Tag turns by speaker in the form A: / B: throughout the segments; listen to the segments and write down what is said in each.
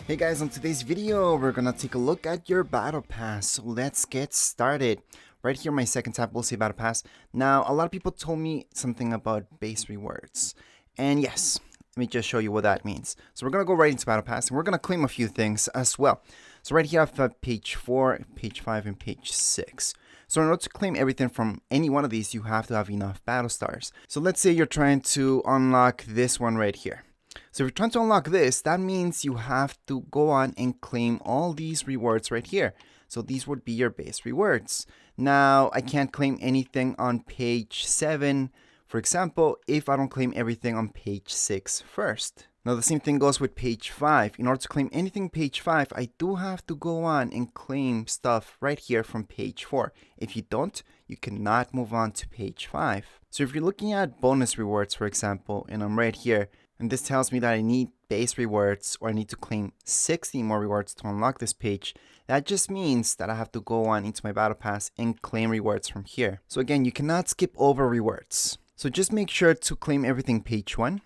A: Hey guys, on today's video, we're gonna take a look at your battle pass. So let's get started. Right here, my second tab will say battle pass. Now, a lot of people told me something about base rewards. And yes, let me just show you what that means. So we're gonna go right into battle pass and we're gonna claim a few things as well. So right here, I have page 4, page 5, and page 6. So in order to claim everything from any one of these, you have to have enough battle stars. So let's say you're trying to unlock this one right here. So if you're trying to unlock this, that means you have to go on and claim all these rewards right here. So these would be your base rewards. Now, I can't claim anything on page 7, for example, if I don't claim everything on page 6 first. Now, the same thing goes with page 5. In order to claim anything page 5, I do have to go on and claim stuff right here from page 4. If you don't, you cannot move on to page 5. So if you're looking at bonus rewards, for example, and I'm right here, and this tells me that I need base rewards or I need to claim 60 more rewards to unlock this page. That just means that I have to go on into my battle pass and claim rewards from here. So again, you cannot skip over rewards. So just make sure to claim everything page 1.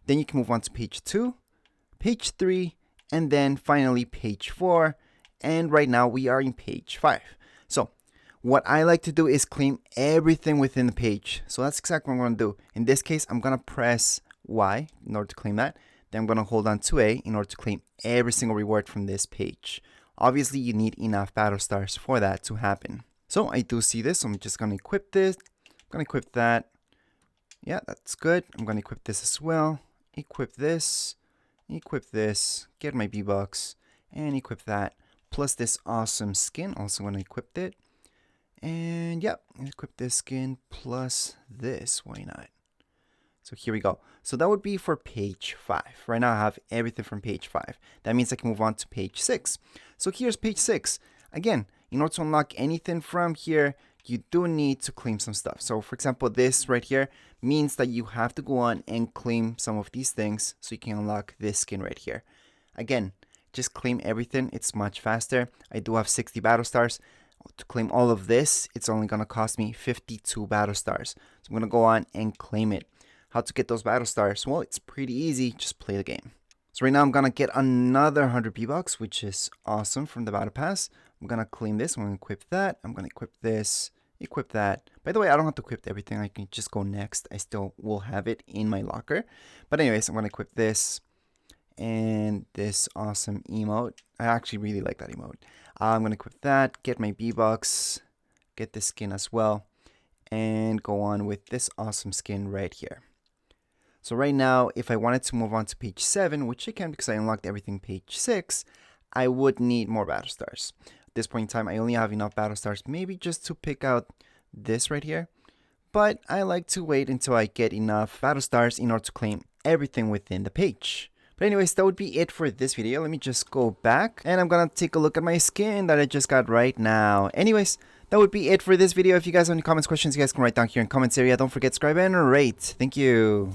A: Then you can move on to page 2, page 3, and then finally page 4. And right now we are in page 5. So what I like to do is claim everything within the page. So that's exactly what I'm going to do. In this case, I'm going to press Y in order to claim that. Then I'm going to hold on to A in order to claim every single reward from this page. Obviously, you need enough battle stars for that to happen. So I do see this, so I'm just going to equip this. I'm going to equip that. Yeah, that's good. I'm going to equip this as well. Equip this. Equip this. Get my V-Bucks. And equip that. Plus this awesome skin. Also going to equip it. And yep, equip this skin plus this. Why not? So here we go. So that would be for page 5. Right now I have everything from page 5. That means I can move on to page 6. So here's page 6. Again, in order to unlock anything from here, you do need to claim some stuff. So for example, this right here means that you have to go on and claim some of these things so you can unlock this skin right here. Again, just claim everything. It's much faster. I do have 60 battle stars. To claim all of this, it's only going to cost me 52 battle stars. So I'm going to go on and claim it. How to get those battle stars? Well, it's pretty easy. Just play the game. So right now I'm going to get another 100 V-Bucks, which is awesome from the battle pass. I'm going to claim this. I'm going to equip that. I'm going to equip this. Equip that. By the way, I don't have to equip everything. I can just go next. I still will have it in my locker. But anyways, I'm going to equip this. And this awesome emote. I actually really like that emote. I'm going to equip that. Get my V-Bucks. Get this skin as well. And go on with this awesome skin right here. So right now, if I wanted to move on to page 7, which I can because I unlocked everything page 6, I would need more battle stars. At this point in time, I only have enough battle stars maybe just to pick out this right here. But I like to wait until I get enough battle stars in order to claim everything within the page. But anyways, that would be it for this video. Let me just go back and I'm going to take a look at my skin that I just got right now. Anyways, that would be it for this video. If you guys have any comments, questions, you guys can write down here in the comments area. Don't forget to subscribe and rate. Thank you.